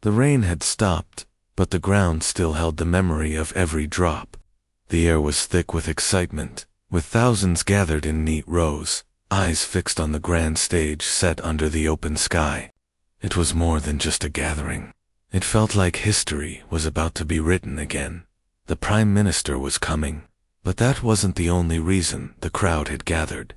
The rain had stopped, but the ground still held the memory of every drop. The air was thick with excitement, with thousands gathered in neat rows, eyes fixed on the grand stage set under the open sky. It was more than just a gathering. It felt like history was about to be written again. The Prime Minister was coming, but that wasn't the only reason the crowd had gathered.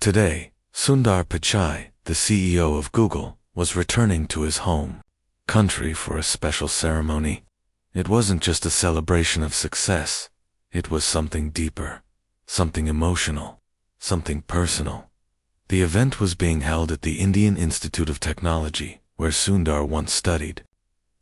Today, Sundar Pichai, the CEO of Google, was returning to his home country for a special ceremony. It wasn't just a celebration of success. It was something deeper, something emotional, something personal. The event was being held at the Indian Institute of Technology, where Sundar once studied.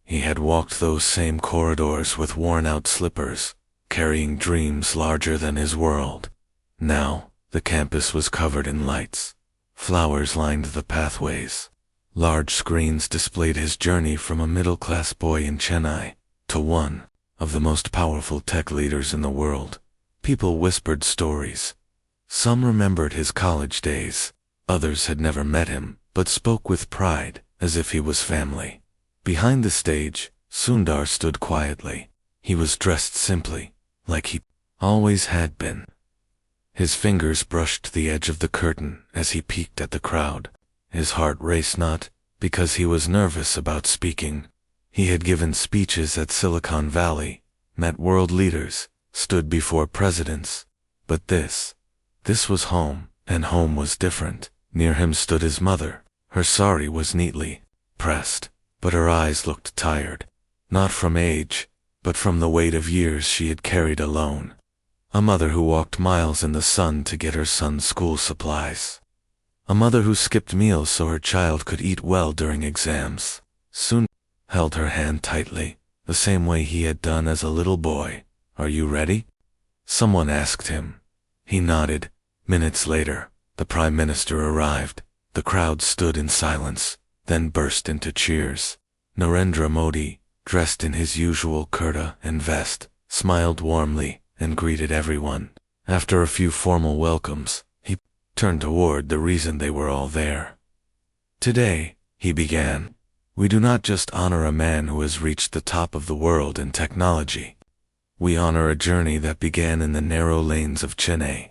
He had walked those same corridors with worn-out slippers, carrying dreams larger than his world. Now, the campus was covered in lights. Flowers lined the pathways. Large screens displayed his journey from a middle-class boy in Chennai to one of the most powerful tech leaders in the world. People whispered stories. Some remembered his college days. Others had never met him, but spoke with pride, as if he was family. Behind the stage, Sundar stood quietly. He was dressed simply, like he always had been. His fingers brushed the edge of the curtain as he peeked at the crowd. His heart raced not because he was nervous about speaking. He had given speeches at Silicon Valley, met world leaders, stood before presidents. But this was home, and home was different. Near him stood his mother. Her sari was neatly pressed, but her eyes looked tired. Not from age, but from the weight of years she had carried alone. A mother who walked miles in the sun to get her son's school supplies. A mother who skipped meals so her child could eat well during exams. Sundar held her hand tightly, the same way he had done as a little boy. "Are you ready?" Someone asked him. He nodded. Minutes later, the Prime Minister arrived. The crowd stood in silence, then burst into cheers. Narendra Modi, dressed in his usual kurta and vest, smiled warmly and greeted everyone. After a few formal welcomes, he turned toward the reason they were all there. "Today," he began, "we do not just honor a man who has reached the top of the world in technology. We honor a journey that began in the narrow lanes of Chennai.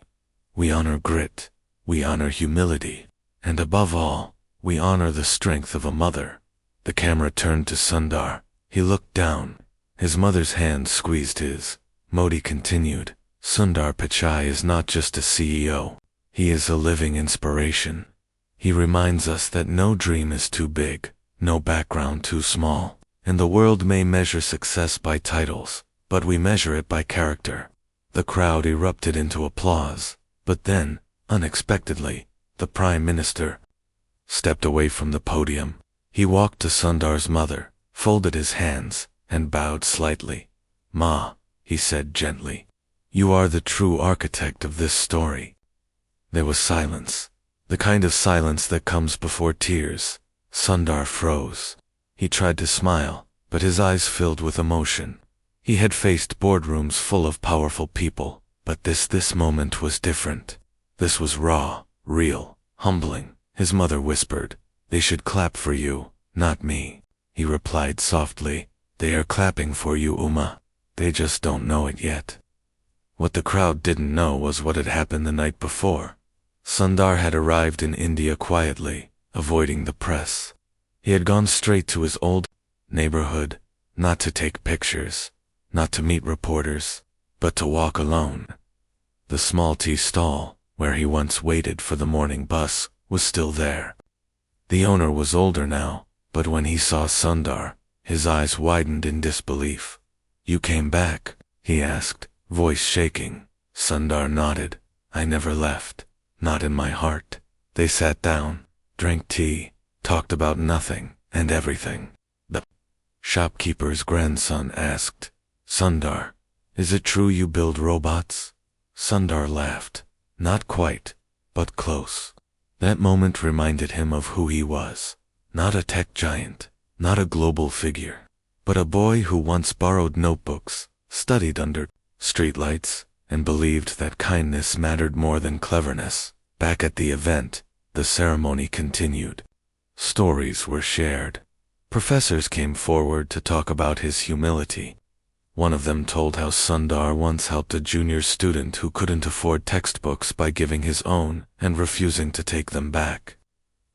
We honor grit, we honor humility, and above all, we honor the strength of a mother." The camera turned to Sundar. He looked down. His mother's hand squeezed his. Modi continued, "Sundar Pichai is not just a CEO. He is a living inspiration. He reminds us that no dream is too big, no background too small, and the world may measure success by titles, but we measure it by character." The crowd erupted into applause, but then, unexpectedly, the Prime Minister stepped away from the podium. He walked to Sundar's mother, folded his hands, and bowed slightly. "Ma," he said gently, "you are the true architect of this story." There was silence, the kind of silence that comes before tears. Sundar froze. He tried to smile, but his eyes filled with emotion. He had faced boardrooms full of powerful people, but this moment was different. This was raw, real, humbling. His mother whispered, "They should clap for you, not me." He replied softly, "They are clapping for you, Uma. They just don't know it yet." What the crowd didn't know was what had happened the night before. Sundar had arrived in India quietly, avoiding the press. He had gone straight to his old neighborhood, not to take pictures, not to meet reporters, but to walk alone. The small tea stall, where he once waited for the morning bus, was still there. The owner was older now, but when he saw Sundar, his eyes widened in disbelief. "You came back?" he asked, voice shaking. Sundar nodded. "I never left. Not in my heart." They sat down, drank tea, talked about nothing and everything. The shopkeeper's grandson asked, "Sundar, is it true you build robots?" Sundar laughed. Not quite, but close. That moment reminded him of who he was. Not a tech giant, not a global figure, but a boy who once borrowed notebooks, studied under streetlights, and believed that kindness mattered more than cleverness. Back at the event, the ceremony continued. Stories were shared. Professors came forward to talk about his humility. One of them told how Sundar once helped a junior student who couldn't afford textbooks by giving his own and refusing to take them back.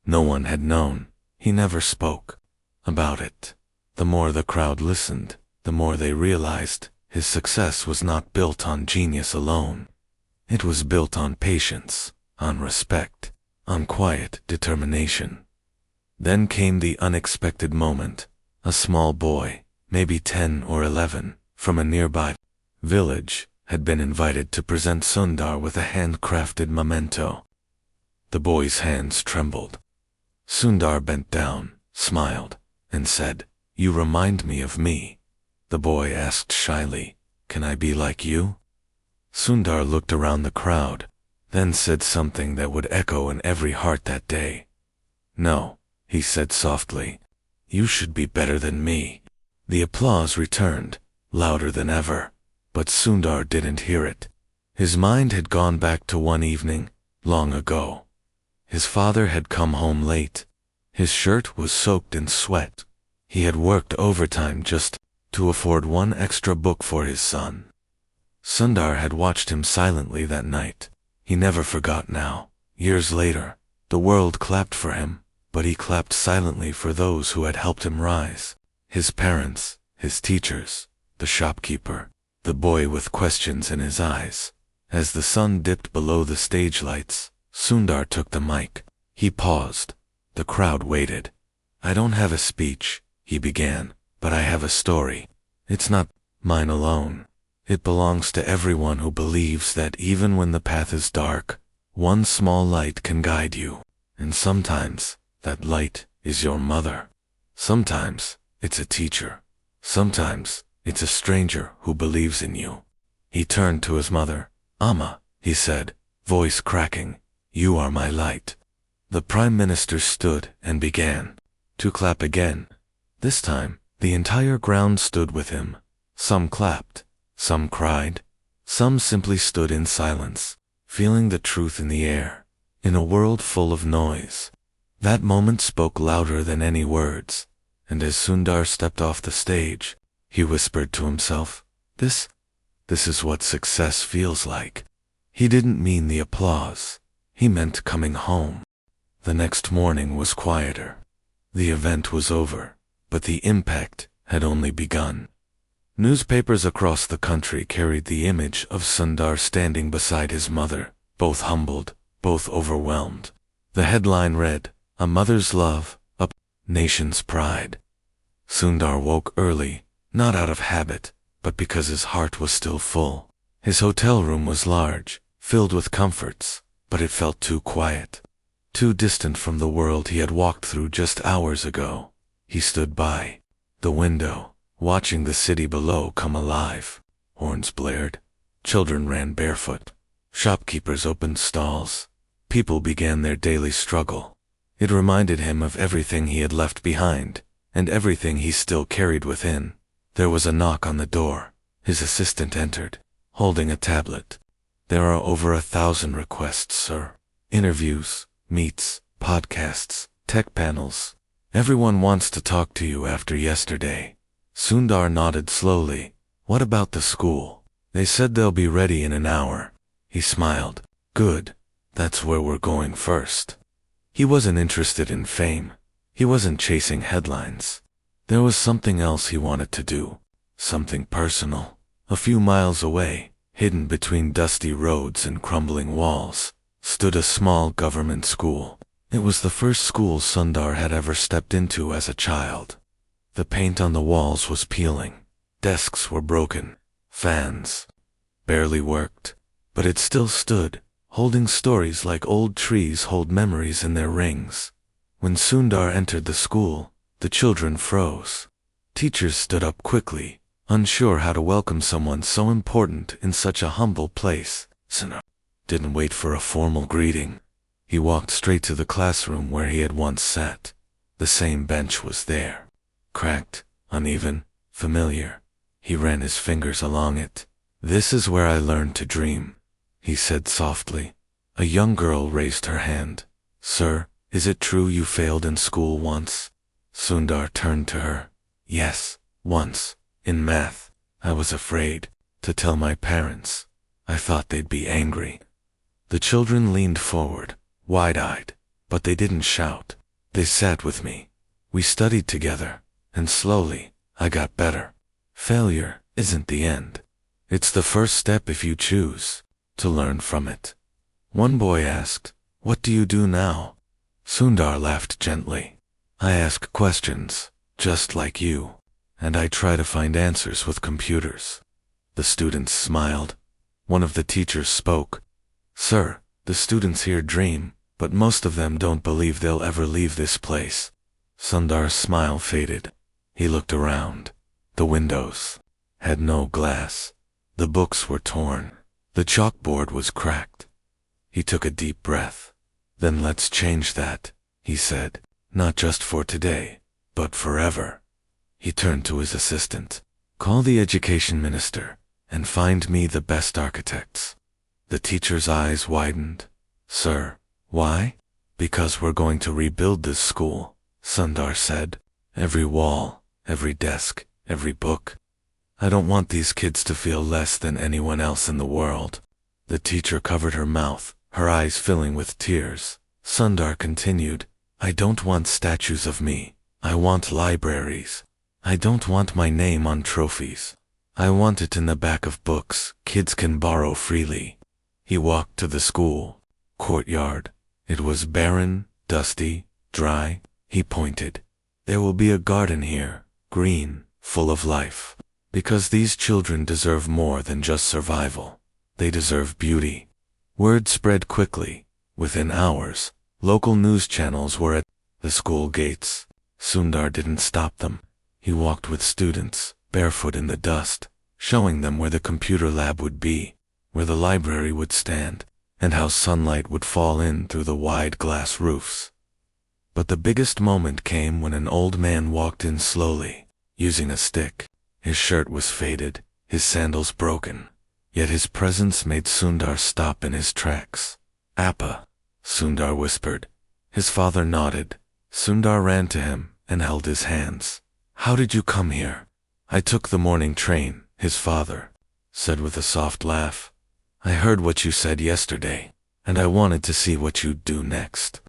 No one had known. He never spoke about it. The more the crowd listened, the more they realized his success was not built on genius alone. It was built on patience, on respect, on quiet determination. Then came the unexpected moment. A small boy, maybe 10 or 11, from a nearby village, had been invited to present Sundar with a handcrafted memento. The boy's hands trembled. Sundar bent down, smiled, and said, "You remind me of me." The boy asked shyly, "Can I be like you?" Sundar looked around the crowd, then said something that would echo in every heart that day. "No," he said softly, "you should be better than me." The applause returned, louder than ever, but Sundar didn't hear it. His mind had gone back to one evening, long ago. His father had come home late. His shirt was soaked in sweat. He had worked overtime just to afford one extra book for his son. Sundar had watched him silently that night. He never forgot now. Years later, the world clapped for him, but he clapped silently for those who had helped him rise. His parents, his teachers, the shopkeeper, the boy with questions in his eyes. As the sun dipped below the stage lights, Sundar took the mic. He paused. The crowd waited. "I don't have a speech," he began, "but I have a story. It's not mine alone. It belongs to everyone who believes that even when the path is dark, one small light can guide you. And sometimes, that light is your mother. Sometimes, it's a teacher. Sometimes, it's a stranger who believes in you." He turned to his mother. "Amma," he said, voice cracking, "you are my light." The Prime Minister stood and began to clap again. This time, the entire ground stood with him. Some clapped, some cried, some simply stood in silence, feeling the truth in the air, in a world full of noise. That moment spoke louder than any words, and as Sundar stepped off the stage, he whispered to himself, This is what success feels like." He didn't mean the applause. He meant coming home. The next morning was quieter. The event was over, but the impact had only begun. Newspapers across the country carried the image of Sundar standing beside his mother, both humbled, both overwhelmed. The headline read, "A mother's love, a nation's pride." Sundar woke early, not out of habit, but because his heart was still full. His hotel room was large, filled with comforts, but it felt too quiet, too distant from the world he had walked through just hours ago. He stood by the window, watching the city below come alive. Horns blared. Children ran barefoot. Shopkeepers opened stalls. People began their daily struggle. It reminded him of everything he had left behind, and everything he still carried within. There was a knock on the door. His assistant entered, holding a tablet. "There are over 1,000 requests, sir. Interviews, meets, podcasts, tech panels. Everyone wants to talk to you after yesterday." Sundar nodded slowly. "What about the school?" "They said they'll be ready in an hour." He smiled. "Good. That's where we're going first." He wasn't interested in fame. He wasn't chasing headlines. There was something else he wanted to do. Something personal. A few miles away, hidden between dusty roads and crumbling walls, stood a small government school. It was the first school Sundar had ever stepped into as a child. The paint on the walls was peeling. Desks were broken. Fans barely worked. But it still stood, holding stories like old trees hold memories in their rings. When Sundar entered the school, the children froze. Teachers stood up quickly, unsure how to welcome someone so important in such a humble place. Sundar didn't wait for a formal greeting. He walked straight to the classroom where he had once sat. The same bench was there. Cracked, uneven, familiar. He ran his fingers along it. "This is where I learned to dream," he said softly. A young girl raised her hand. "Sir, is it true you failed in school once?" Sundar turned to her. Yes, once, in math, I was afraid to tell my parents. I thought they'd be angry. The children leaned forward, wide-eyed, but they didn't shout. They sat with me. We studied together, and slowly, I got better. Failure isn't the end. It's the first step if you choose to learn from it. One boy asked, "What do you do now?" Sundar laughed gently. I ask questions, just like you, and I try to find answers with computers. The students smiled. One of the teachers spoke. Sir, the students here dream, but most of them don't believe they'll ever leave this place. Sundar's smile faded. He looked around. The windows had no glass. The books were torn. The chalkboard was cracked. He took a deep breath. Then let's change that, he said. Not just for today, but forever. He turned to his assistant. Call the education minister and find me the best architects. The teacher's eyes widened. Sir, why? Because we're going to rebuild this school, Sundar said. Every wall, every desk, every book. I don't want these kids to feel less than anyone else in the world. The teacher covered her mouth, her eyes filling with tears. Sundar continued, I don't want statues of me. I want libraries. I don't want my name on trophies. I want it in the back of books kids can borrow freely. He walked to the school courtyard. It was barren, dusty, dry. He pointed. There will be a garden here, green, full of life. Because these children deserve more than just survival. They deserve beauty. Word spread quickly. Within hours, local news channels were at the school gates. Sundar didn't stop them. He walked with students, barefoot in the dust, showing them where the computer lab would be, where the library would stand, and how sunlight would fall in through the wide glass roofs. But the biggest moment came when an old man walked in slowly, using a stick. His shirt was faded, his sandals broken, yet his presence made Sundar stop in his tracks. Appa, Sundar whispered. His father nodded. Sundar ran to him and held his hands. How did you come here? I took the morning train, his father said with a soft laugh. I heard what you said yesterday, and I wanted to see what you'd do next.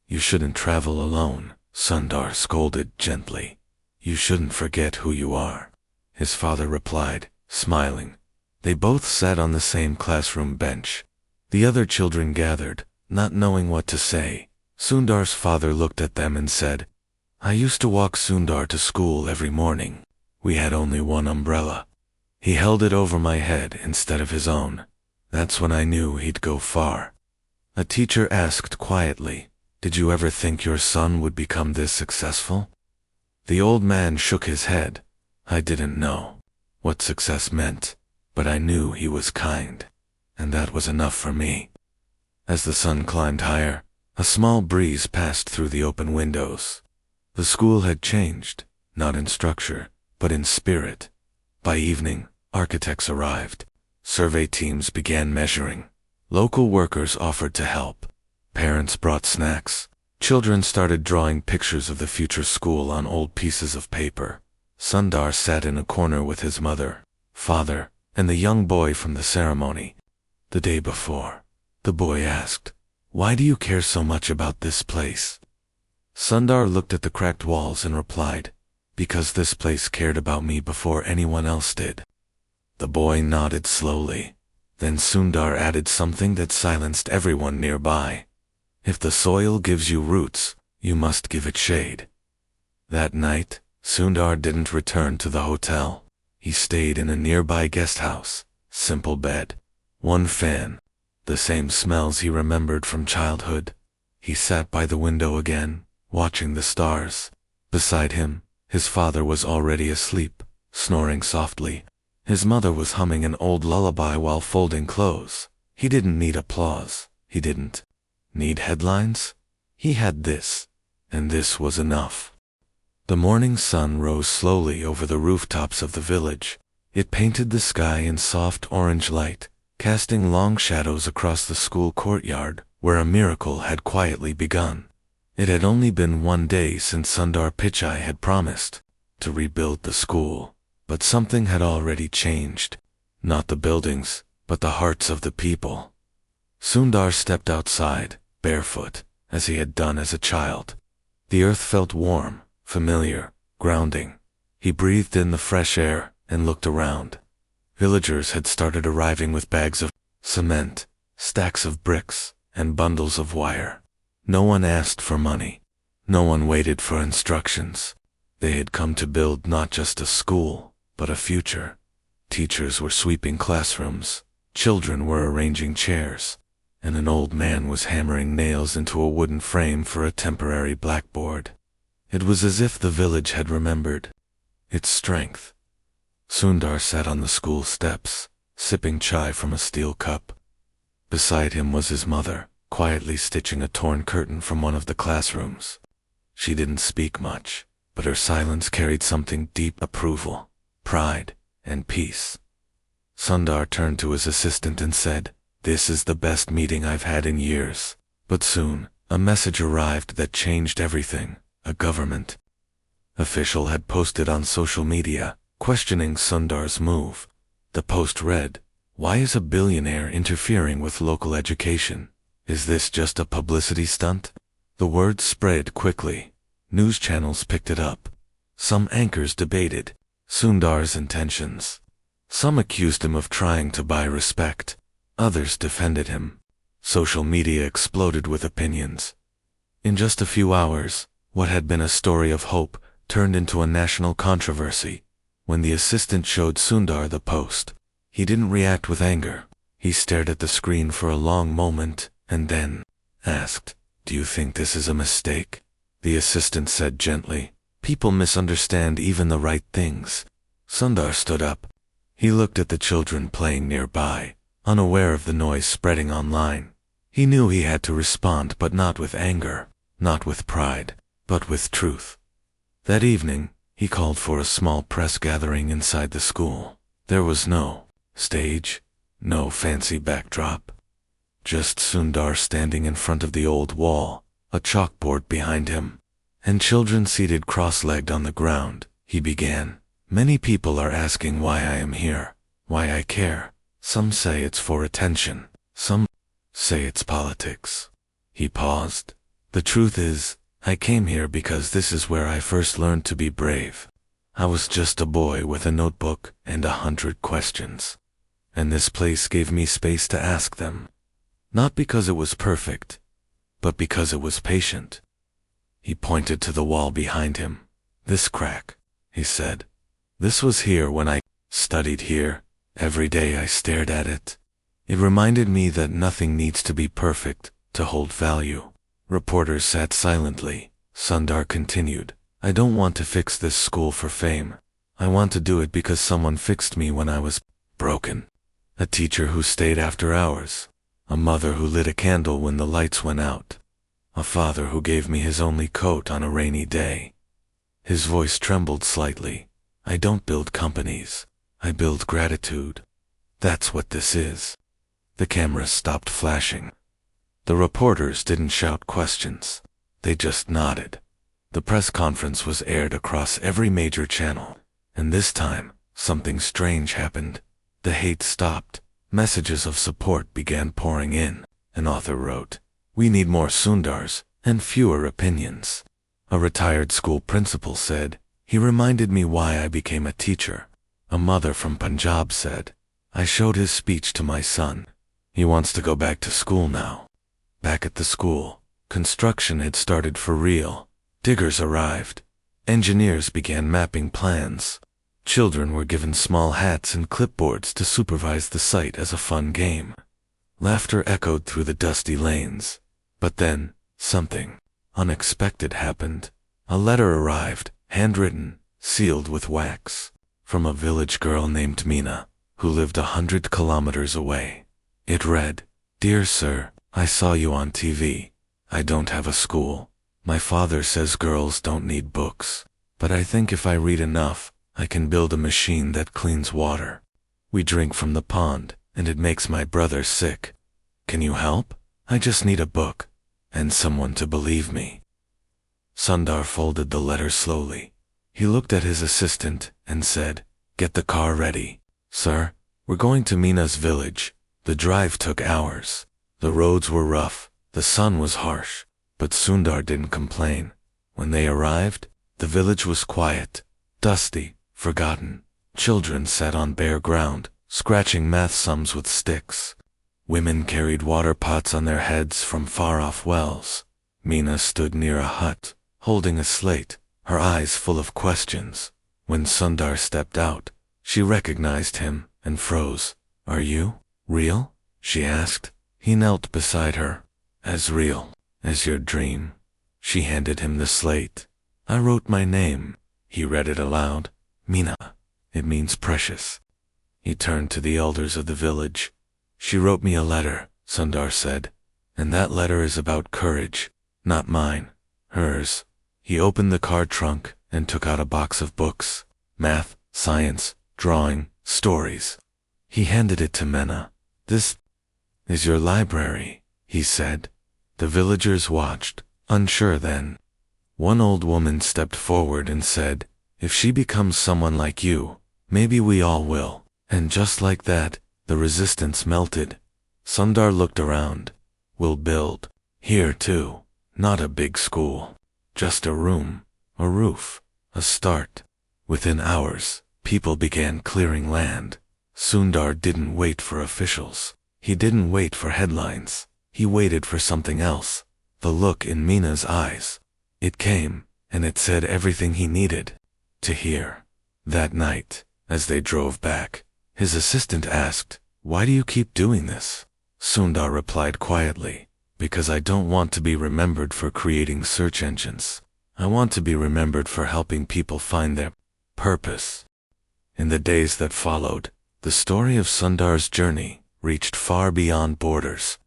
You shouldn't travel alone, Sundar scolded gently. You shouldn't forget who you are. His father replied, smiling. They both sat on the same classroom bench. The other children gathered, not knowing what to say. Sundar's father looked at them and said, I used to walk Sundar to school every morning. We had only one umbrella. He held it over my head instead of his own. That's when I knew he'd go far. A teacher asked quietly, Did you ever think your son would become this successful? The old man shook his head. I didn't know what success meant, but I knew he was kind, and that was enough for me. As the sun climbed higher, a small breeze passed through the open windows. The school had changed, not in structure, but in spirit. By evening, architects arrived. Survey teams began measuring. Local workers offered to help. Parents brought snacks. Children started drawing pictures of the future school on old pieces of paper. Sundar sat in a corner with his mother, father, and the young boy from the ceremony. The day before, the boy asked, Why do you care so much about this place? Sundar looked at the cracked walls and replied, Because this place cared about me before anyone else did. The boy nodded slowly. Then Sundar added something that silenced everyone nearby. If the soil gives you roots, you must give it shade. That night, Sundar didn't return to the hotel. He stayed in a nearby guest house. Simple bed, one fan, the same smells he remembered from childhood. He sat by the window again, watching the stars. Beside him, his father was already asleep, snoring softly. His mother was humming an old lullaby while folding clothes. He didn't need applause. He didn't need headlines. He had this, and this was enough. The morning sun rose slowly over the rooftops of the village. It painted the sky in soft orange light, casting long shadows across the school courtyard, where a miracle had quietly begun. It had only been one day since Sundar Pichai had promised to rebuild the school, but something had already changed. Not the buildings, but the hearts of the people. Sundar stepped outside, barefoot, as he had done as a child. The earth felt warm, familiar, grounding. He breathed in the fresh air and looked around. Villagers had started arriving with bags of cement, stacks of bricks, and bundles of wire. No one asked for money. No one waited for instructions. They had come to build not just a school, but a future. Teachers were sweeping classrooms, children were arranging chairs, and an old man was hammering nails into a wooden frame for a temporary blackboard. It was as if the village had remembered its strength. Sundar sat on the school steps, sipping chai from a steel cup. Beside him was his mother, quietly stitching a torn curtain from one of the classrooms. She didn't speak much, but her silence carried something deep: approval, pride, and peace. Sundar turned to his assistant and said, "This is the best meeting I've had in years." But soon, a message arrived that changed everything. A government official had posted on social media, questioning Sundar's move. The post read, "Why is a billionaire interfering with local education? Is this just a publicity stunt?" The word spread quickly. News channels picked it up. Some anchors debated Sundar's intentions. Some accused him of trying to buy respect. Others defended him. Social media exploded with opinions. In just a few hours, what had been a story of hope turned into a national controversy. When the assistant showed Sundar the post, he didn't react with anger. He stared at the screen for a long moment, and then asked, "Do you think this is a mistake?" The assistant said gently, "People misunderstand even the right things." Sundar stood up. He looked at the children playing nearby, unaware of the noise spreading online. He knew he had to respond, but not with anger, not with pride, but with truth. That evening, he called for a small press gathering inside the school. There was no stage, no fancy backdrop. Just Sundar standing in front of the old wall, a chalkboard behind him, and children seated cross-legged on the ground. He began, "Many people are asking why I am here, why I care. Some say it's for attention, some say it's politics." He paused. "The truth is, I came here because this is where I first learned to be brave. I was just a boy with a notebook and 100 questions. And this place gave me space to ask them. Not because it was perfect, but because it was patient." He pointed to the wall behind him. "This crack," he said. "This was here when I studied here. Every day I stared at it. It reminded me that nothing needs to be perfect to hold value." Reporters sat silently. Sundar continued, "I don't want to fix this school for fame. I want to do it because someone fixed me when I was broken. A teacher who stayed after hours. A mother who lit a candle when the lights went out. A father who gave me his only coat on a rainy day." His voice trembled slightly. "I don't build companies. I build gratitude. That's what this is." The cameras stopped flashing. The reporters didn't shout questions. They just nodded. The press conference was aired across every major channel. And this time, something strange happened. The hate stopped. Messages of support began pouring in. An author wrote, "We need more Sundars and fewer opinions." A retired school principal said, "He reminded me why I became a teacher." A mother from Punjab said, "I showed his speech to my son. He wants to go back to school now." Back at the school, construction had started for real. Diggers arrived. Engineers began mapping plans. Children were given small hats and clipboards to supervise the site as a fun game. Laughter echoed through the dusty lanes. But then, something unexpected happened. A letter arrived, handwritten, sealed with wax, from a village girl named Meena, who lived 100 kilometers away. It read, "Dear Sir, I saw you on TV. I don't have a school. My father says girls don't need books. But I think if I read enough, I can build a machine that cleans water. We drink from the pond, and it makes my brother sick. Can you help? I just need a book, and someone to believe me." Sundar folded the letter slowly. He looked at his assistant and said, "Get the car ready." "Sir, we're going to Mina's village." The drive took hours. The roads were rough, the sun was harsh, but Sundar didn't complain. When they arrived, the village was quiet, dusty, forgotten. Children sat on bare ground, scratching math sums with sticks. Women carried water pots on their heads from far-off wells. Mina stood near a hut, holding a slate, her eyes full of questions. When Sundar stepped out, she recognized him and froze. "Are you real?" she asked. He knelt beside her. "As real as your dream." She handed him the slate. "I wrote my name." He read it aloud. "Mina. It means precious." He turned to the elders of the village. "She wrote me a letter," Sundar said, "and that letter is about courage, not mine, hers." He opened the car trunk and took out a box of books, math, science, drawing, stories. He handed it to Mena. "This is your library," he said. The villagers watched, unsure then. One old woman stepped forward and said, "If she becomes someone like you, maybe we all will." And just like that, the resistance melted. Sundar looked around. "We'll build here too. Not a big school. Just a room, a roof, a start." Within hours, people began clearing land. Sundar didn't wait for officials. He didn't wait for headlines. He waited for something else. The look in Mina's eyes. It came, and it said everything he needed to hear. That night, as they drove back, his assistant asked, "Why do you keep doing this?" Sundar replied quietly, "Because I don't want to be remembered for creating search engines. I want to be remembered for helping people find their purpose." In the days that followed, the story of Sundar's journey reached far beyond borders.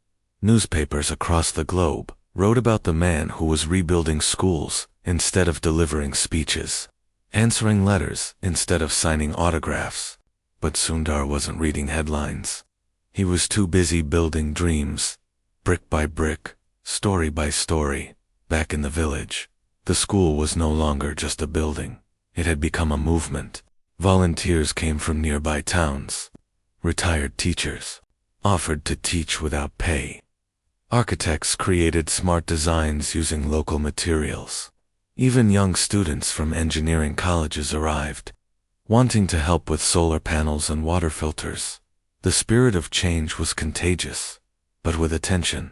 Newspapers across the globe wrote about the man who was rebuilding schools instead of delivering speeches, answering letters instead of signing autographs. But Sundar wasn't reading headlines. He was too busy building dreams, brick by brick, story by story. Back in the village, the school was no longer just a building. It had become a movement. Volunteers came from nearby towns. Retired teachers offered to teach without pay. Architects created smart designs using local materials. Even young students from engineering colleges arrived, wanting to help with solar panels and water filters. The spirit of change was contagious, but with attention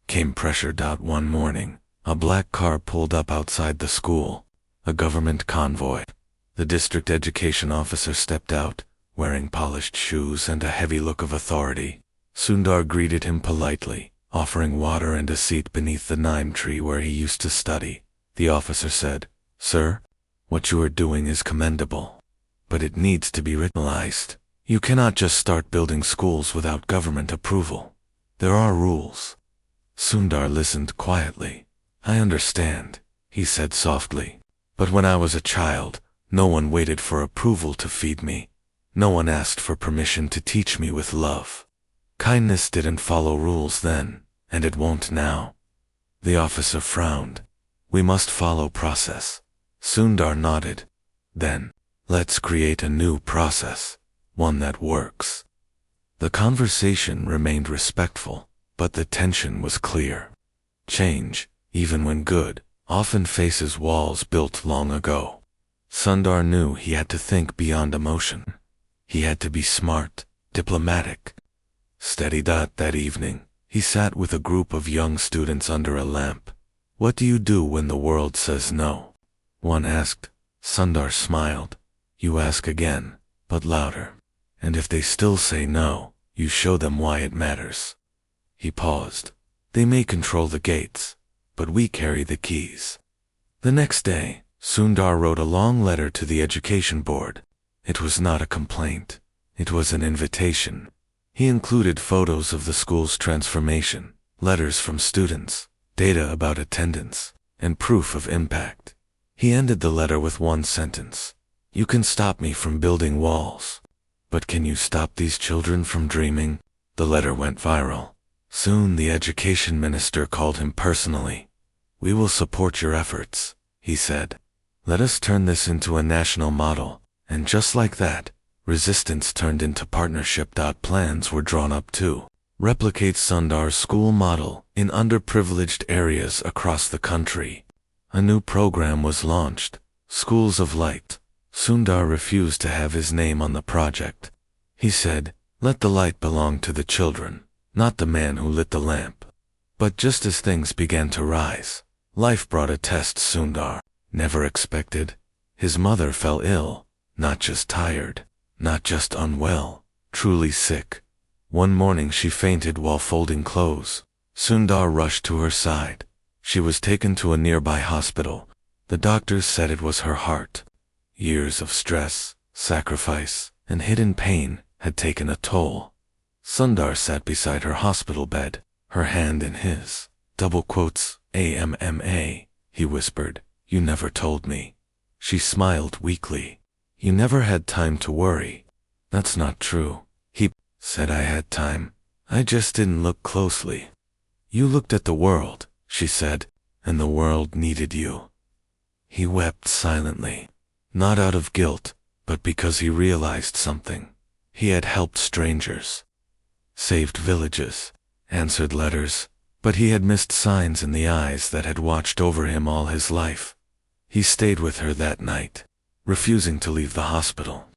came pressure. One morning, a black car pulled up outside the school, a government convoy. The district education officer stepped out, wearing polished shoes and a heavy look of authority. Sundar greeted him politely, offering water and a seat beneath the neem tree where he used to study. The officer said, "Sir, what you are doing is commendable, but it needs to be realized. You cannot just start building schools without government approval. There are rules." Sundar listened quietly. "I understand," he said softly, "but when I was a child, no one waited for approval to feed me. No one asked for permission to teach me with love. Kindness didn't follow rules then, and it won't now." The officer frowned. "We must follow process." Sundar nodded. "Then, let's create a new process, one that works." The conversation remained respectful, but the tension was clear. Change, even when good, often faces walls built long ago. Sundar knew he had to think beyond emotion. He had to be smart, diplomatic, steady. That evening, he sat with a group of young students under a lamp. "What do you do when the world says no?" one asked. Sundar smiled. "You ask again, but louder. And if they still say no, you show them why it matters." He paused. "They may control the gates, but we carry the keys." The next day, Sundar wrote a long letter to the education board. It was not a complaint. It was an invitation. He included photos of the school's transformation, letters from students, data about attendance, and proof of impact. He ended the letter with one sentence: "You can stop me from building walls, but can you stop these children from dreaming?" The letter went viral. Soon the education minister called him personally. "We will support your efforts," he said. "Let us turn this into a national model." And just like that, resistance turned into partnership. Plans were drawn up to replicate Sundar's school model in underprivileged areas across the country. A new program was launched, Schools of Light. Sundar refused to have his name on the project. He said, "Let the light belong to the children, not the man who lit the lamp." But just as things began to rise, life brought a test Sundar never expected. His mother fell ill, not just tired, not just unwell, truly sick. One morning she fainted while folding clothes. Sundar rushed to her side. She was taken to a nearby hospital. The doctors said it was her heart. Years of stress, sacrifice, and hidden pain had taken a toll. Sundar sat beside her hospital bed, her hand in his. "AMMA, he whispered, "you never told me." She smiled weakly. "You never had time to worry." "That's not true," he said. "I had time. I just didn't look closely." "You looked at the world," she said, "and the world needed you." He wept silently, not out of guilt, but because he realized something. He had helped strangers, saved villages, answered letters, but he had missed signs in the eyes that had watched over him all his life. He stayed with her that night, refusing to leave the hospital.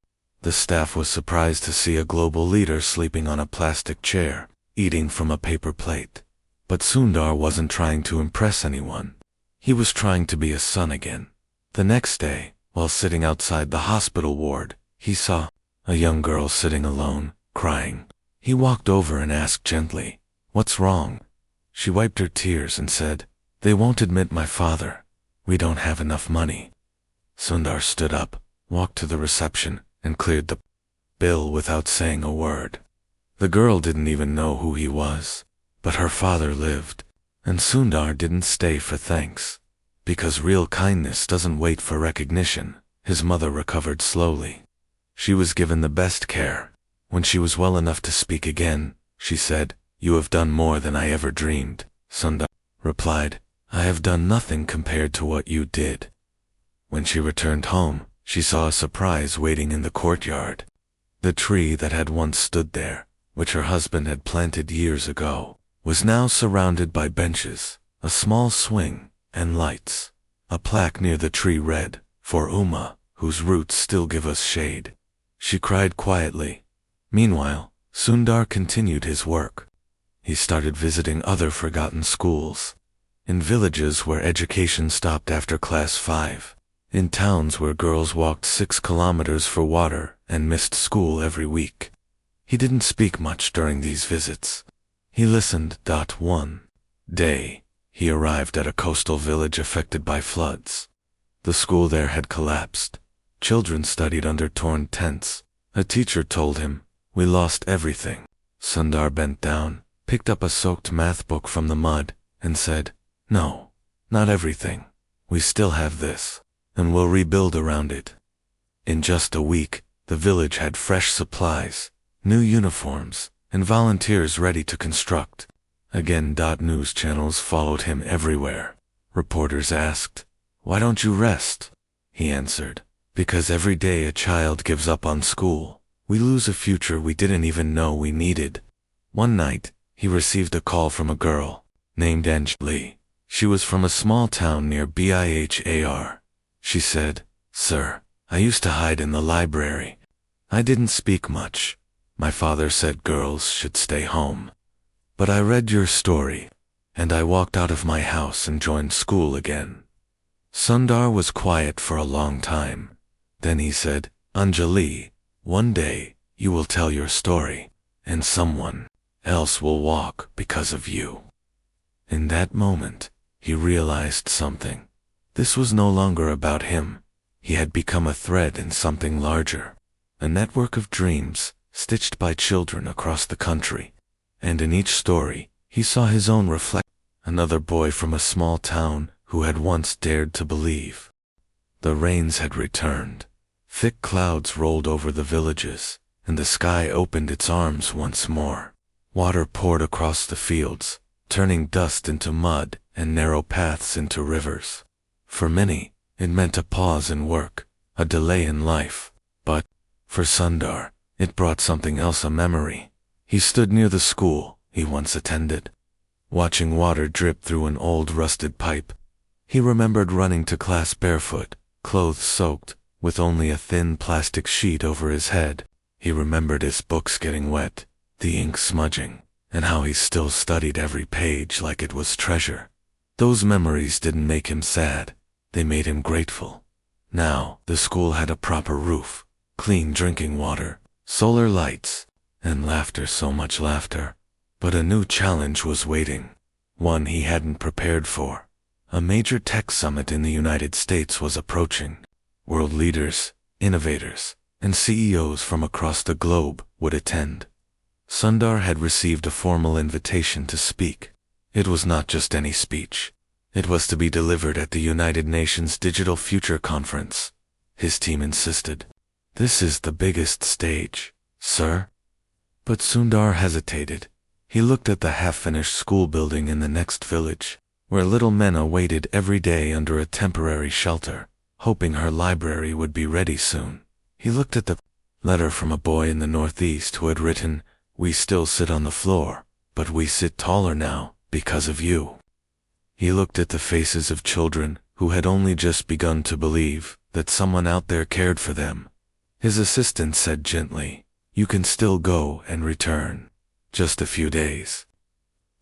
The staff was surprised to see a global leader sleeping on a plastic chair, eating from a paper plate. But Sundar wasn't trying to impress anyone. He was trying to be a son again. The next day, while sitting outside the hospital ward, he saw a young girl sitting alone, crying. He walked over and asked gently, "What's wrong?" She wiped her tears and said, "They won't admit my father. We don't have enough money." Sundar stood up, walked to the reception, and cleared the bill without saying a word. The girl didn't even know who he was, but her father lived, and Sundar didn't stay for thanks. Because real kindness doesn't wait for recognition. His mother recovered slowly. She was given the best care. When she was well enough to speak again, she said, "You have done more than I ever dreamed." Sundar replied, "I have done nothing compared to what you did." When she returned home, she saw a surprise waiting in the courtyard. The tree that had once stood there, which her husband had planted years ago, was now surrounded by benches, a small swing, and lights. A plaque near the tree read, "For Uma, whose roots still give us shade." She cried quietly. Meanwhile, Sundar continued his work. He started visiting other forgotten schools. In villages where education stopped after class 5. In towns where girls walked 6 kilometers for water and missed school every week. He didn't speak much during these visits. He listened. One day, he arrived at a coastal village affected by floods. The school there had collapsed. Children studied under torn tents. A teacher told him, "We lost everything." Sundar bent down, picked up a soaked math book from the mud, and said, "No, not everything. We still have this, and we'll rebuild around it." In just a week, the village had fresh supplies, new uniforms, and volunteers ready to construct. Again, news channels followed him everywhere. Reporters asked, "Why don't you rest?" He answered, "Because every day a child gives up on school, we lose a future we didn't even know we needed." One night, he received a call from a girl named Anjali. She was from a small town near Bihar. She said, "Sir, I used to hide in the library. I didn't speak much. My father said girls should stay home. But I read your story, and I walked out of my house and joined school again." Sundar was quiet for a long time. Then he said, "Anjali, one day, you will tell your story, and someone else will walk because of you." In that moment, he realized something. This was no longer about him. He had become a thread in something larger. A network of dreams, stitched by children across the country. And in each story, he saw his own reflection. Another boy from a small town who had once dared to believe. The rains had returned. Thick clouds rolled over the villages, and the sky opened its arms once more. Water poured across the fields, turning dust into mud and narrow paths into rivers. For many, it meant a pause in work, a delay in life. But, for Sundar, it brought something else, a memory. He stood near the school he once attended, watching water drip through an old rusted pipe. He remembered running to class barefoot, clothes soaked, with only a thin plastic sheet over his head. He remembered his books getting wet, the ink smudging, and how he still studied every page like it was treasure. Those memories didn't make him sad, they made him grateful. Now, the school had a proper roof, clean drinking water, solar lights, and laughter, so much laughter. But a new challenge was waiting, one he hadn't prepared for. A major tech summit in the United States was approaching. World leaders, innovators, and CEOs from across the globe would attend. Sundar had received a formal invitation to speak. It was not just any speech. It was to be delivered at the United Nations Digital Future Conference. His team insisted. "This is the biggest stage, sir." But Sundar hesitated. He looked at the half-finished school building in the next village, where little Mena waited every day under a temporary shelter, hoping her library would be ready soon. He looked at the letter from a boy in the Northeast who had written, "We still sit on the floor, but we sit taller now, because of you." He looked at the faces of children who had only just begun to believe that someone out there cared for them. His assistant said gently, "You can still go and return. Just a few days."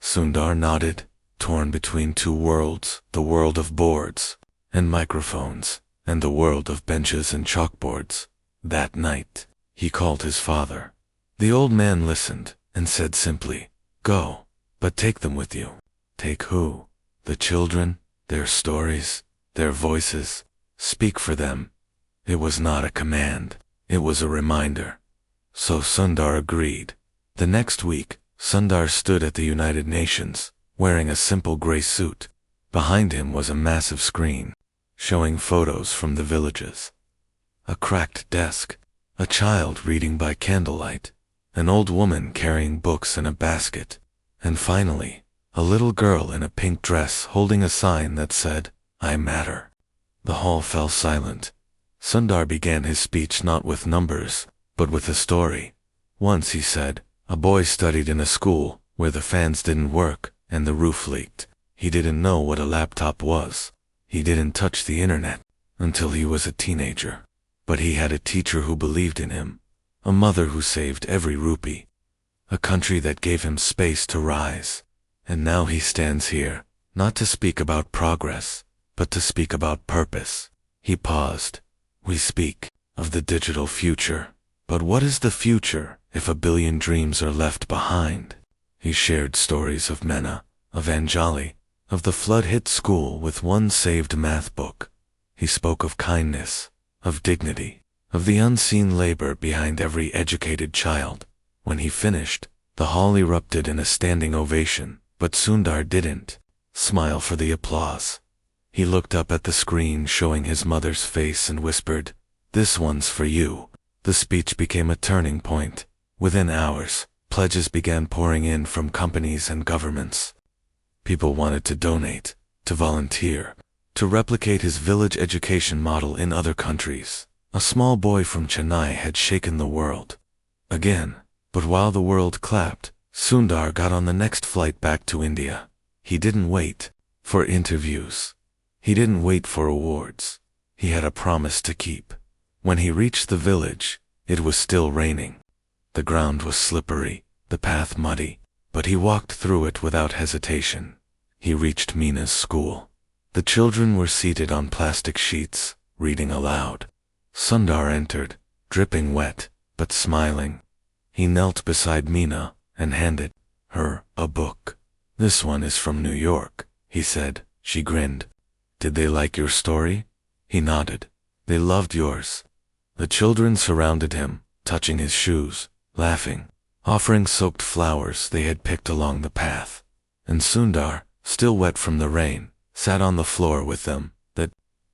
Sundar nodded, torn between two worlds, the world of boards and microphones, and the world of benches and chalkboards. That night, he called his father. The old man listened and said simply, "Go, but take them with you." Take who? The children, their stories, their voices. Speak for them. It was not a command, it was a reminder. So Sundar agreed. The next week, Sundar stood at the United Nations, wearing a simple gray suit. Behind him was a massive screen, showing photos from the villages. A cracked desk, a child reading by candlelight, an old woman carrying books in a basket, and finally, a little girl in a pink dress holding a sign that said, "I matter." The hall fell silent. Sundar began his speech not with numbers, but with a story. Once, he said, a boy studied in a school where the fans didn't work and the roof leaked. He didn't know what a laptop was. He didn't touch the internet until he was a teenager. But he had a teacher who believed in him, a mother who saved every rupee, a country that gave him space to rise. And now he stands here, not to speak about progress, but to speak about purpose. He paused. We speak of the digital future. But what is the future if a billion dreams are left behind? He shared stories of Mena, of Anjali, of the flood-hit school with one saved math book. He spoke of kindness, of dignity, of the unseen labor behind every educated child. When he finished, the hall erupted in a standing ovation, but Sundar didn't smile for the applause. He looked up at the screen showing his mother's face and whispered, "This one's for you." The speech became a turning point. Within hours, pledges began pouring in from companies and governments. People wanted to donate, to volunteer, to replicate his village education model in other countries. A small boy from Chennai had shaken the world again. But while the world clapped, Sundar got on the next flight back to India. He didn't wait for interviews. He didn't wait for awards. He had a promise to keep. When he reached the village, it was still raining. The ground was slippery, the path muddy, but he walked through it without hesitation. He reached Mina's school. The children were seated on plastic sheets, reading aloud. Sundar entered, dripping wet, but smiling. He knelt beside Mina and handed her a book. "This one is from New York," he said. She grinned. "Did they like your story?" He nodded. "They loved yours." The children surrounded him, touching his shoes, laughing, offering soaked flowers they had picked along the path. And Sundar, still wet from the rain, sat on the floor with them. That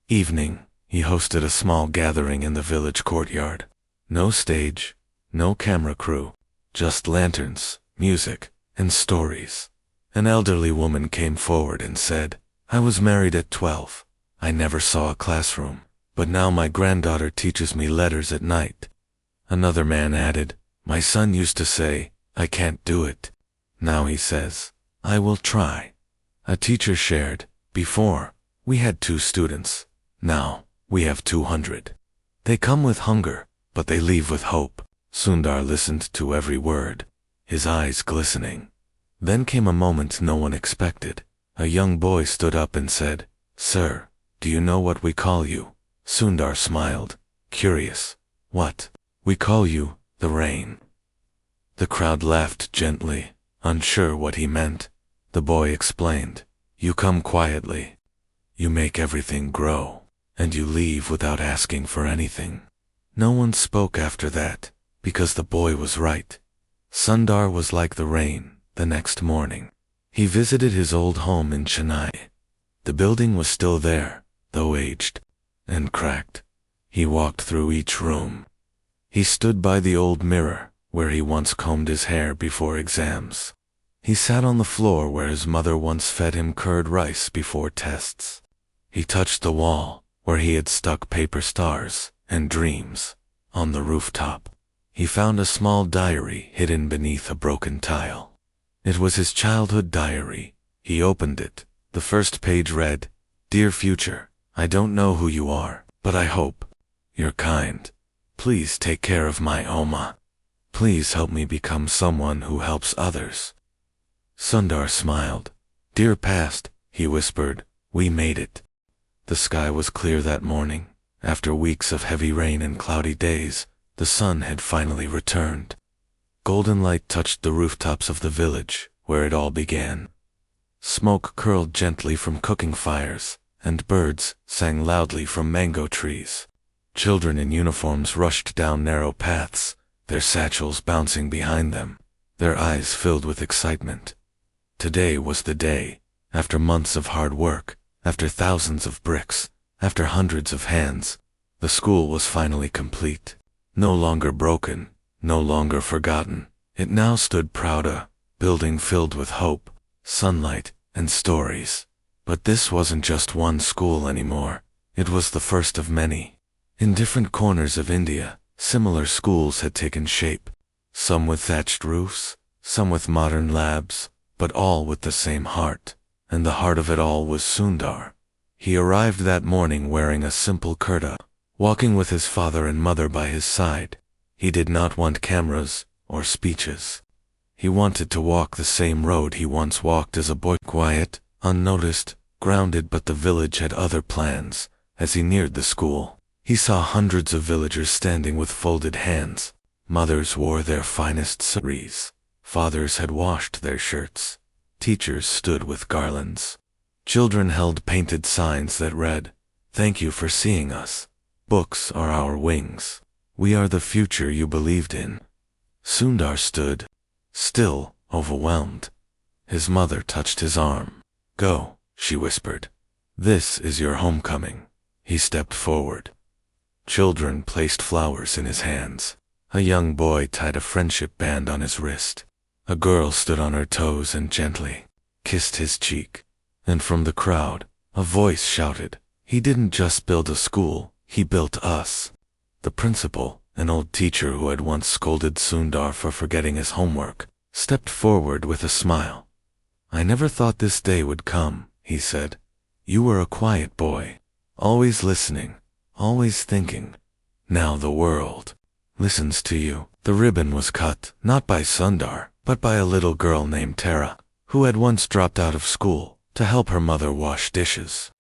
evening, he hosted a small gathering in the village courtyard. No stage, no camera crew, just lanterns, music, and stories. An elderly woman came forward and said, "I was married at 12. I never saw a classroom, but now my granddaughter teaches me letters at night." Another man added, "My son used to say, 'I can't do it.' Now he says, 'I will try.'" A teacher shared, "Before, we had 2 students. Now, we have 200. They come with hunger, but they leave with hope." Sundar listened to every word, his eyes glistening. Then came a moment no one expected. A young boy stood up and said, "Sir, do you know what we call you?" Sundar smiled, curious. "What?" "We call you the rain." The crowd laughed gently, unsure what he meant. The boy explained, "You come quietly. You make everything grow, and you leave without asking for anything." No one spoke after that, because the boy was right. Sundar was like the rain. The next morning, he visited his old home in Chennai. The building was still there, though aged and cracked. He walked through each room. He stood by the old mirror, where he once combed his hair before exams. He sat on the floor where his mother once fed him curd rice before tests. He touched the wall, where he had stuck paper stars and dreams. On the rooftop, he found a small diary hidden beneath a broken tile. It was his childhood diary. He opened it. The first page read, "Dear future, I don't know who you are, but I hope you're kind. Please take care of my Oma. Please help me become someone who helps others." Sundar smiled. "Dear past," he whispered, "we made it." The sky was clear that morning. After weeks of heavy rain and cloudy days, the sun had finally returned. Golden light touched the rooftops of the village, where it all began. Smoke curled gently from cooking fires, and birds sang loudly from mango trees. Children in uniforms rushed down narrow paths, their satchels bouncing behind them, their eyes filled with excitement. Today was the day. After months of hard work, after thousands of bricks, after hundreds of hands, the school was finally complete. No longer broken, no longer forgotten. It now stood proud, a building filled with hope, sunlight, and stories. But this wasn't just one school anymore. It was the first of many. In different corners of India, similar schools had taken shape. Some with thatched roofs, some with modern labs, but all with the same heart. And the heart of it all was Sundar. He arrived that morning wearing a simple kurta, walking with his father and mother by his side. He did not want cameras or speeches. He wanted to walk the same road he once walked as a boy, quiet, unnoticed, grounded. But the village had other plans. As he neared the school, he saw hundreds of villagers standing with folded hands. Mothers wore their finest saris. Fathers had washed their shirts. Teachers stood with garlands. Children held painted signs that read, "Thank you for seeing us. Books are our wings. We are the future you believed in." Sundar stood, still, overwhelmed. His mother touched his arm. "Go," she whispered. "This is your homecoming." He stepped forward. Children placed flowers in his hands. A young boy tied a friendship band on his wrist. A girl stood on her toes and gently kissed his cheek. And from the crowd, a voice shouted, "He didn't just build a school, he built us." The principal, an old teacher who had once scolded Sundar for forgetting his homework, stepped forward with a smile. "I never thought this day would come," he said. "You were a quiet boy, always listening, always thinking. Now the world listens to you." The ribbon was cut, not by Sundar, but by a little girl named Tara, who had once dropped out of school to help her mother wash dishes.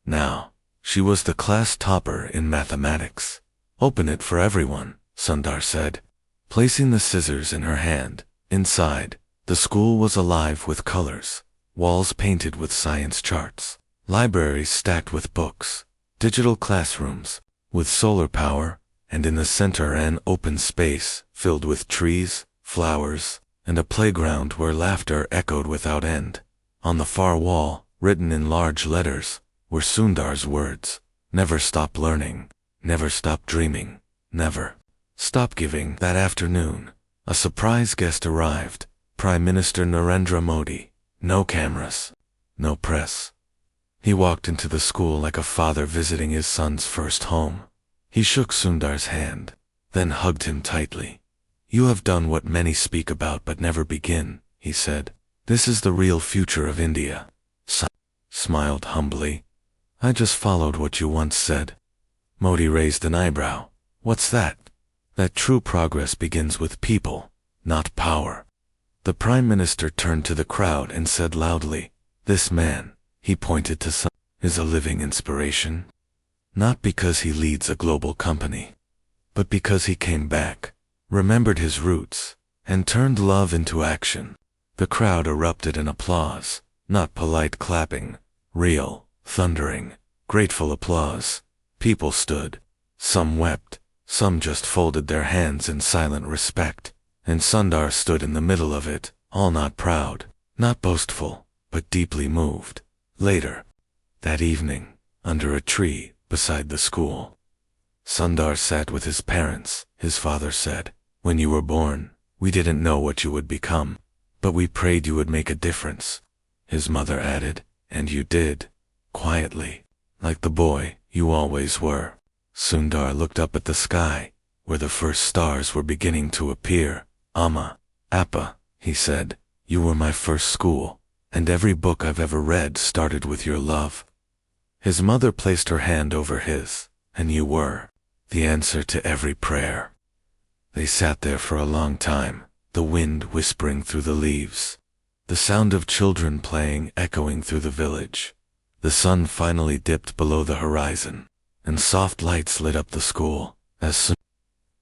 Now, she was the class topper in mathematics. "Open it for everyone," Sundar said, placing the scissors in her hand. Inside, the school was alive with colors, walls painted with science charts, libraries stacked with books, digital classrooms with solar power, and in the center an open space filled with trees, flowers, and a playground where laughter echoed without end. On the far wall, written in large letters, were Sundar's words, "Never stop learning, never stop dreaming, never stop giving." That afternoon, a surprise guest arrived, Prime Minister Narendra Modi. No cameras. No press. He walked into the school like a father visiting his son's first home. He shook Sundar's hand, then hugged him tightly. You have done what many speak about but never begin, he said. This is the real future of India. Sundar smiled humbly. I just followed what you once said. Modi raised an eyebrow. What's that? That true progress begins with people, not power. The Prime Minister turned to the crowd and said loudly, this man, he pointed to Sundar, is a living inspiration. Not because he leads a global company, but because he came back, remembered his roots, and turned love into action. The crowd erupted in applause, not polite clapping, real, thundering, grateful applause. People stood. Some wept, some just folded their hands in silent respect, and Sundar stood in the middle of it, all not proud, not boastful, but deeply moved. Later, that evening, under a tree beside the school, Sundar sat with his parents. His father said, when you were born, we didn't know what you would become, but we prayed you would make a difference. His mother added, and you did, quietly, like the boy you always were. Sundar looked up at the sky, where the first stars were beginning to appear. Amma, Appa, he said, you were my first school, and every book I've ever read started with your love. His mother placed her hand over his, and you were the answer to every prayer. They sat there for a long time, the wind whispering through the leaves, the sound of children playing echoing through the village. The sun finally dipped below the horizon, and soft lights lit up the school. As Sundar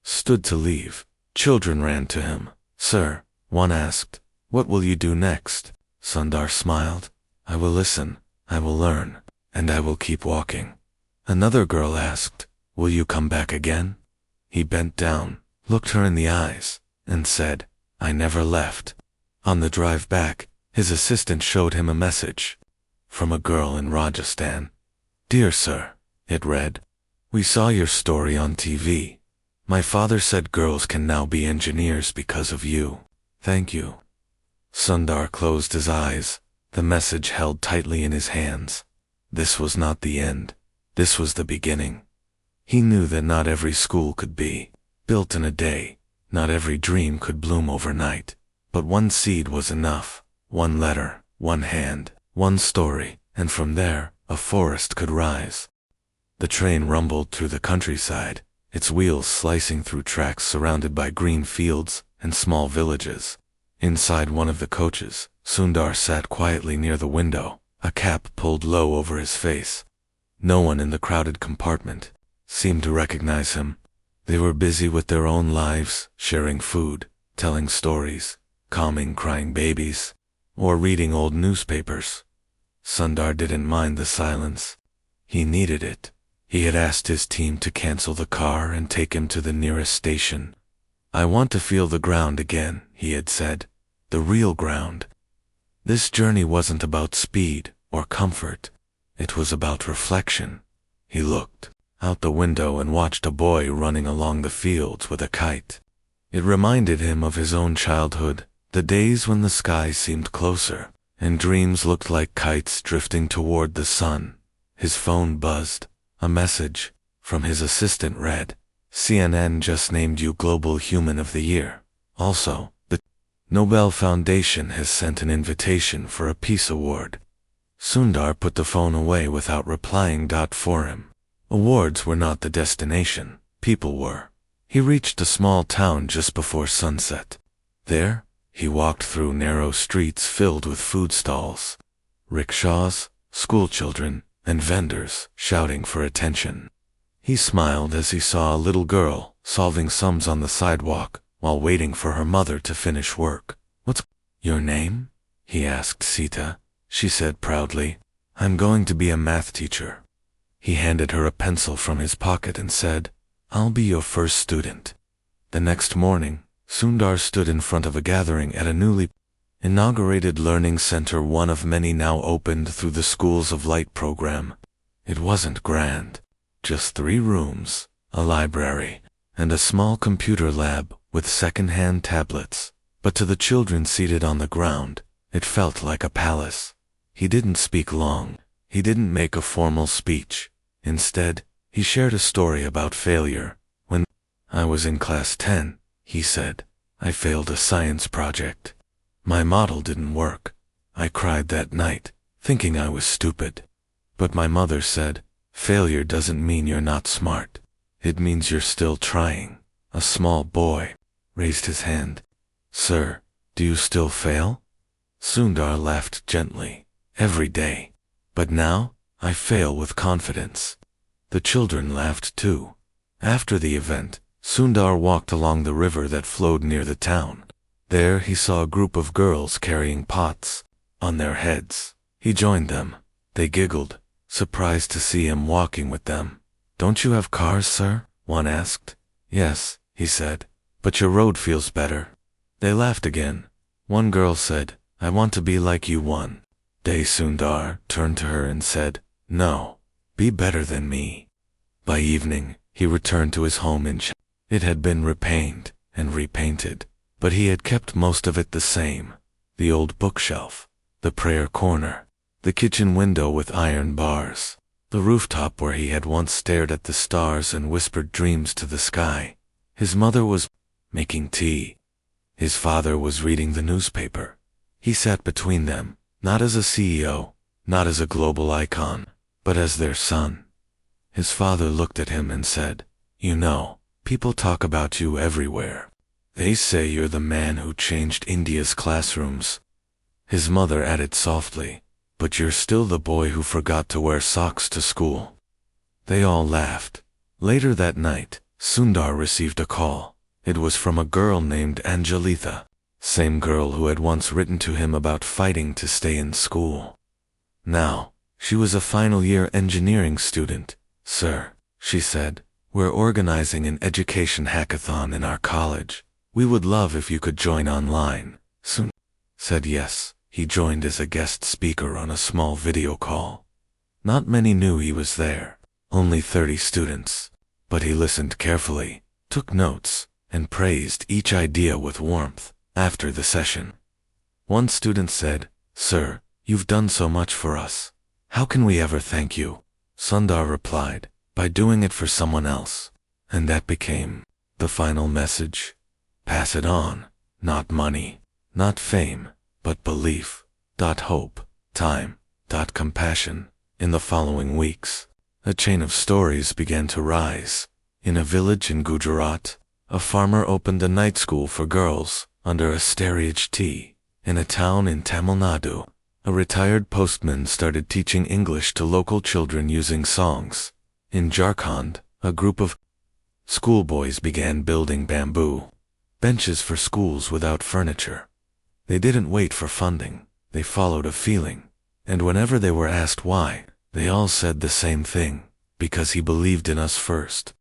stood to leave, children ran to him. Sir, one asked, what will you do next? Sundar smiled. I will listen, I will learn, and I will keep walking. Another girl asked, will you come back again? He bent down, looked her in the eyes, and said, I never left. On the drive back, his assistant showed him a message from a girl in Rajasthan. Dear sir, it read, we saw your story on TV. My father said girls can now be engineers because of you. Thank you. Sundar closed his eyes, the message held tightly in his hands. This was not the end. This was the beginning. He knew that not every school could be built in a day, not every dream could bloom overnight, but one seed was enough, one letter, one hand, one story, and from there, a forest could rise. The train rumbled through the countryside, its wheels slicing through tracks surrounded by green fields and small villages. Inside one of the coaches, Sundar sat quietly near the window, a cap pulled low over his face. No one in the crowded compartment seemed to recognize him. They were busy with their own lives, sharing food, telling stories, calming crying babies, or reading old newspapers. Sundar didn't mind the silence. He needed it. He had asked his team to cancel the car and take him to the nearest station. I want to feel the ground again, he had said. The real ground. This journey wasn't about speed or comfort. It was about reflection. He looked out the window and watched a boy running along the fields with a kite. It reminded him of his own childhood, the days when the sky seemed closer, and dreams looked like kites drifting toward the sun. His phone buzzed. A message from his assistant read, CNN just named you Global Human of the Year. Also, the Nobel Foundation has sent an invitation for a peace award. Sundar put the phone away without replying. For him, awards were not the destination, people were. He reached a small town just before sunset. There, he walked through narrow streets filled with food stalls, rickshaws, schoolchildren, and vendors shouting for attention. He smiled as he saw a little girl solving sums on the sidewalk while waiting for her mother to finish work. What's your name? He asked Sita. She said proudly, I'm going to be a math teacher. He handed her a pencil from his pocket and said, I'll be your first student. The next morning, Sundar stood in front of a gathering at a newly inaugurated learning center, one of many now opened through the Schools of Light program. It wasn't grand. Just 3 rooms, a library, and a small computer lab with second-hand tablets. But to the children seated on the ground, It felt like a palace. He didn't speak long. He didn't make a formal speech. Instead, he shared a story about failure. When I was in class 10, he said, I failed a science project. My model didn't work. I cried that night, thinking I was stupid. But my mother said, failure doesn't mean you're not smart. It means you're still trying. A small boy raised his hand. Sir, do you still fail? Sundar laughed gently. Every day. But now, I fail with confidence. The children laughed too. After the event, Sundar walked along the river that flowed near the town. There he saw a group of girls carrying pots on their heads. He joined them. They giggled, surprised to see him walking with them. Don't you have cars, sir? One asked. Yes, he said, but your road feels better. They laughed again. One girl said, I want to be like you one day. Sundar turned to her and said, no, be better than me. By evening, he returned to his home in China. It had been repainted and repainted, but he had kept most of it the same. The old bookshelf, the prayer corner, the kitchen window with iron bars, the rooftop where he had once stared at the stars and whispered dreams to the sky. His mother was making tea. His father was reading the newspaper. He sat between them, not as a CEO, not as a global icon, but as their son. His father looked at him and said, you know, people talk about you everywhere. They say you're the man who changed India's classrooms. His mother added softly, but you're still the boy who forgot to wear socks to school. They all laughed. Later that night, Sundar received a call. It was from a girl named Angelita, same girl who had once written to him about fighting to stay in school. Now, she was a final-year engineering student. Sir, she said, we're organizing an education hackathon in our college. We would love if you could join online. Sundar said yes. He joined as a guest speaker on a small video call. Not many knew he was there, only 30 students. But he listened carefully, took notes, and praised each idea with warmth. After the session, one student said, Sir, you've done so much for us. How can we ever thank you? Sundar replied, by doing it for someone else. And that became the final message. Pass it on, not money, not fame, but belief. Hope, time, compassion. In the following weeks, a chain of stories began to rise. In a village in Gujarat, a farmer opened a night school for girls under a starry tea. In a town in Tamil Nadu, a retired postman started teaching English to local children using songs. In Jharkhand, a group of schoolboys began building bamboo benches for schools without furniture. They didn't wait for funding, they followed a feeling. And whenever they were asked why, they all said the same thing, because he believed in us first.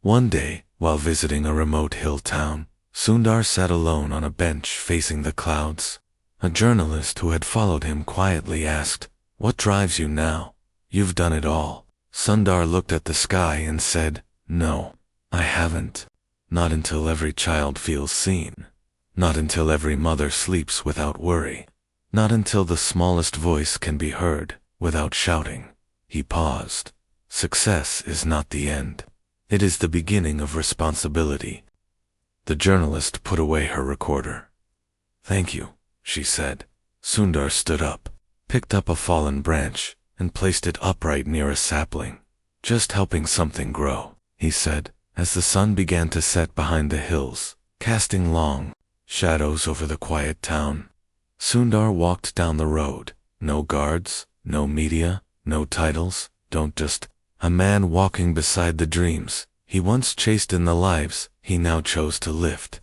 One day, while visiting a remote hill town, Sundar sat alone on a bench facing the clouds. A journalist who had followed him quietly asked, What drives you now? You've done it all. Sundar looked at the sky and said, No, I haven't. Not until every child feels seen. Not until every mother sleeps without worry. Not until the smallest voice can be heard without shouting. He paused. Success is not the end. It is the beginning of responsibility. The journalist put away her recorder. Thank you, she said. Sundar stood up, picked up a fallen branch, and placed it upright near a sapling. Just helping something grow, he said, as the sun began to set behind the hills, casting long shadows over the quiet town. Sundar walked down the road. No guards, no media, no titles, just a man walking beside the dreams he once chased in the lives he now chose to lift.